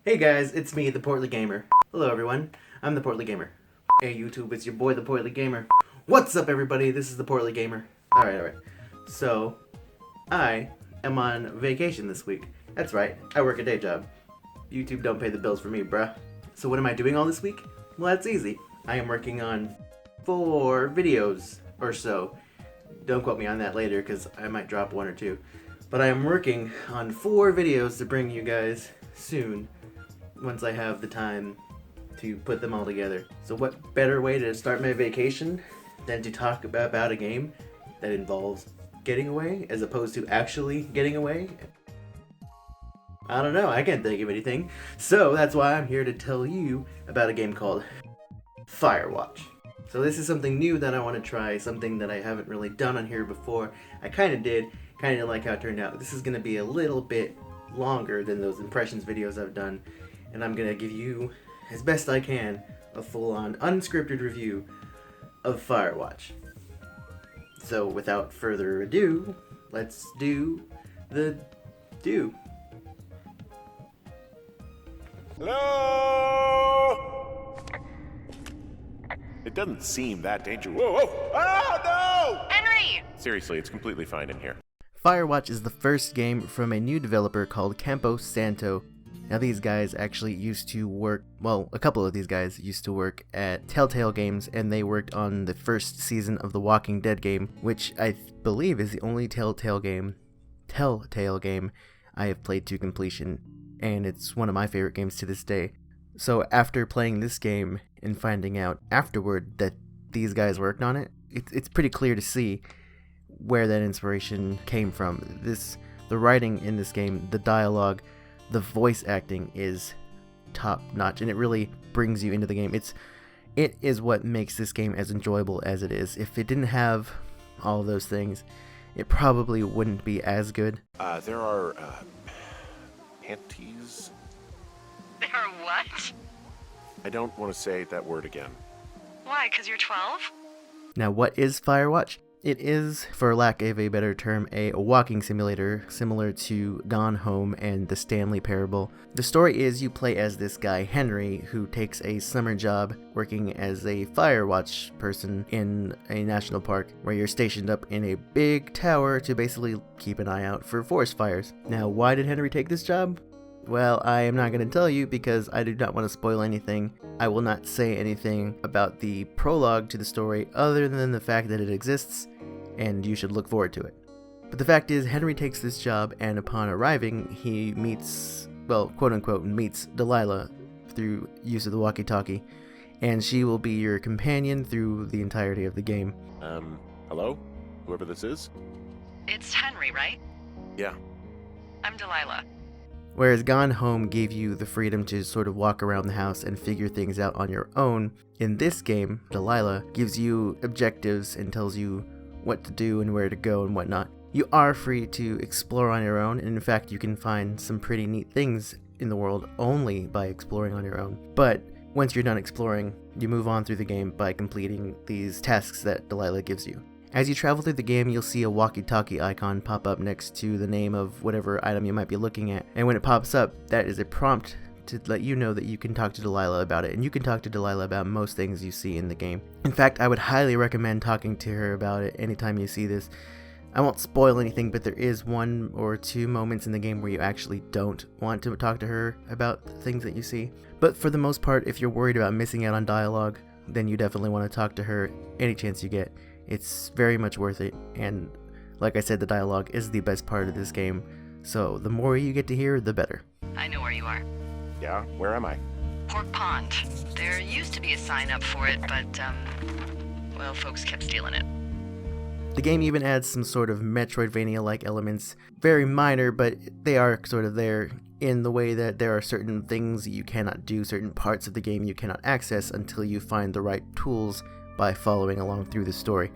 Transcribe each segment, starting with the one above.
Hey guys, it's me, the Portly Gamer. Hello everyone, I'm the Portly Gamer. Hey YouTube, it's your boy, the Portly Gamer. What's up everybody, this is the Portly Gamer. Alright. So, I am on vacation this week. That's right, I work a day job. YouTube don't pay the bills for me, bruh. So what am I doing all this week? Well, that's easy. I am working on 4 videos or so. Don't quote me on that later, because I might drop 1 or 2. But I am working on 4 videos to bring you guys soon, once I have the time to put them all together. So what better way to start my vacation than to talk about a game that involves getting away as opposed to actually getting away? I don't know, I can't think of anything. So that's why I'm here to tell you about a game called Firewatch. So this is something new that I want to try, something that I haven't really done on here before. I kind of did, kind of like how it turned out. This is going to be a little bit longer than those impressions videos I've done, and I'm going to give you, as best I can, a full-on unscripted review of Firewatch. So without further ado, let's do the do. Hello? It doesn't seem that dangerous. Whoa, whoa! Ah, no! Henry! Seriously, it's completely fine in here. Firewatch is the first game from a new developer called Campo Santo. Now these guys actually used to work, well, a couple of these guys used to work at Telltale Games, and they worked on the first season of the Walking Dead game, which I believe is the only Telltale game I have played to completion, and it's one of my favorite games to this day. So after playing this game and finding out afterward that these guys worked on it, it's pretty clear to see where that inspiration came from. The writing in this game, the dialogue, the voice acting is top notch, and it really brings you into the game. It is what makes this game as enjoyable as it is. If it didn't have all of those things, it probably wouldn't be as good. There are, panties? There are what? I don't want to say that word again. Why, 'cause you're 12? Now, what is Firewatch? It is, for lack of a better term, a walking simulator similar to Gone Home and the Stanley Parable. The story is you play as this guy, Henry, who takes a summer job working as a Firewatch person in a national park where you're stationed up in a big tower to basically keep an eye out for forest fires. Now, why did Henry take this job? Well, I am not going to tell you because I do not want to spoil anything. I will not say anything about the prologue to the story other than the fact that it exists, and you should look forward to it. But the fact is, Henry takes this job, and upon arriving, he meets, well, quote-unquote, meets Delilah through use of the walkie-talkie, and she will be your companion through the entirety of the game. Hello? Whoever this is? It's Henry, right? Yeah. I'm Delilah. Whereas Gone Home gave you the freedom to sort of walk around the house and figure things out on your own, in this game, Delilah gives you objectives and tells you what to do and where to go and whatnot. You are free to explore on your own, and in fact you can find some pretty neat things in the world only by exploring on your own. But once you're done exploring, you move on through the game by completing these tasks that Delilah gives you. As you travel through the game, you'll see a walkie-talkie icon pop up next to the name of whatever item you might be looking at. And when it pops up, that is a prompt to let you know that you can talk to Delilah about it. And you can talk to Delilah about most things you see in the game. In fact, I would highly recommend talking to her about it anytime you see this. I won't spoil anything, but there is 1 or 2 moments in the game where you actually don't want to talk to her about the things that you see. But for the most part, if you're worried about missing out on dialogue, then you definitely want to talk to her any chance you get. It's very much worth it, and like I said, the dialogue is the best part of this game, so the more you get to hear, the better. I know where you are. Yeah? Where am I? Pork Pond. There used to be a sign up for it, but, well, folks kept stealing it. The game even adds some sort of Metroidvania-like elements, very minor, but they are sort of there in the way that there are certain things you cannot do, certain parts of the game you cannot access until you find the right tools by following along through the story.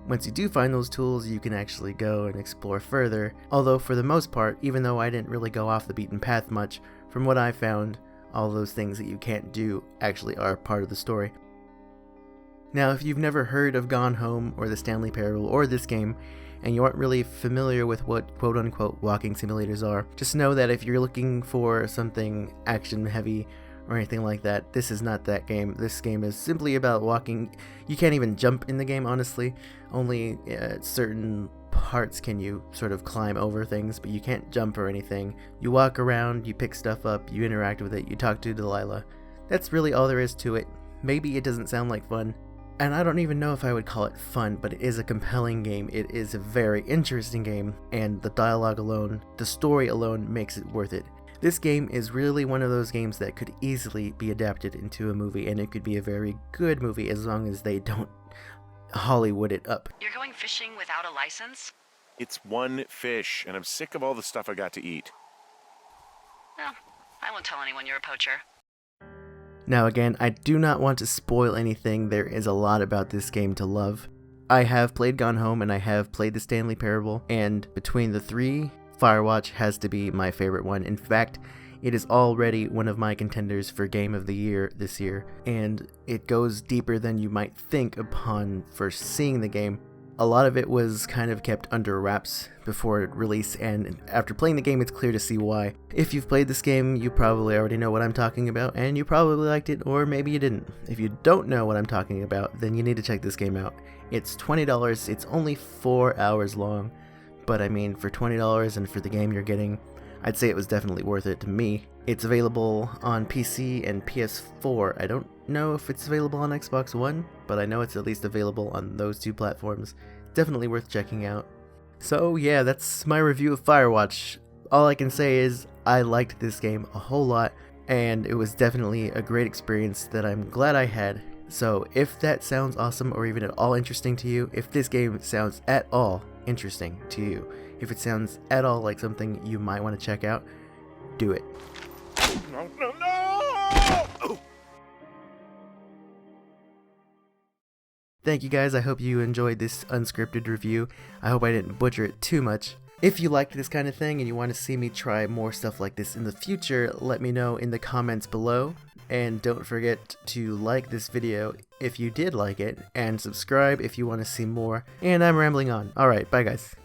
Once you do find those tools, you can actually go and explore further, although for the most part, even though I didn't really go off the beaten path much, from what I found, all those things that you can't do actually are part of the story. Now, if you've never heard of Gone Home or the Stanley Parable or this game, and you aren't really familiar with what quote-unquote walking simulators are, just know that if you're looking for something action-heavy or anything like that, this is not that game. This game is simply about walking. You can't even jump in the game, honestly. Only certain parts can you sort of climb over things, but you can't jump or anything. You walk around, you pick stuff up, you interact with it, you talk to Delilah. That's really all there is to it. Maybe it doesn't sound like fun, and I don't even know if I would call it fun, but it is a compelling game. It is a very interesting game, and the dialogue alone, the story alone makes it worth it. This game is really one of those games that could easily be adapted into a movie, and it could be a very good movie as long as they don't Hollywood it up. You're going fishing without a license? It's one fish, and I'm sick of all the stuff I got to eat. Well, I won't tell anyone you're a poacher. Now again, I do not want to spoil anything. There is a lot about this game to love. I have played Gone Home and I have played the Stanley Parable, and between the three, Firewatch has to be my favorite one. In fact, it is already one of my contenders for Game of the Year this year, and it goes deeper than you might think upon first seeing the game. A lot of it was kind of kept under wraps before release, and after playing the game it's clear to see why. If you've played this game, you probably already know what I'm talking about, and you probably liked it, or maybe you didn't. If you don't know what I'm talking about, then you need to check this game out. It's $20, it's only 4 hours long, but I mean, for $20 and for the game you're getting, I'd say it was definitely worth it to me. It's available on PC and PS4. I don't know if it's available on Xbox One, but I know it's at least available on those two platforms. Definitely worth checking out. So yeah, that's my review of Firewatch. All I can say is I liked this game a whole lot, and it was definitely a great experience that I'm glad I had. So if that sounds awesome or even at all interesting to you, if this game sounds at all interesting to you, if it sounds at all like something you might want to check out, do it. No, no, no! Oh. Thank you guys, I hope you enjoyed this unscripted review. I hope I didn't butcher it too much. If you liked this kind of thing and you want to see me try more stuff like this in the future, let me know in the comments below. And don't forget to like this video if you did like it, and subscribe if you want to see more. And I'm rambling on. Alright, bye guys.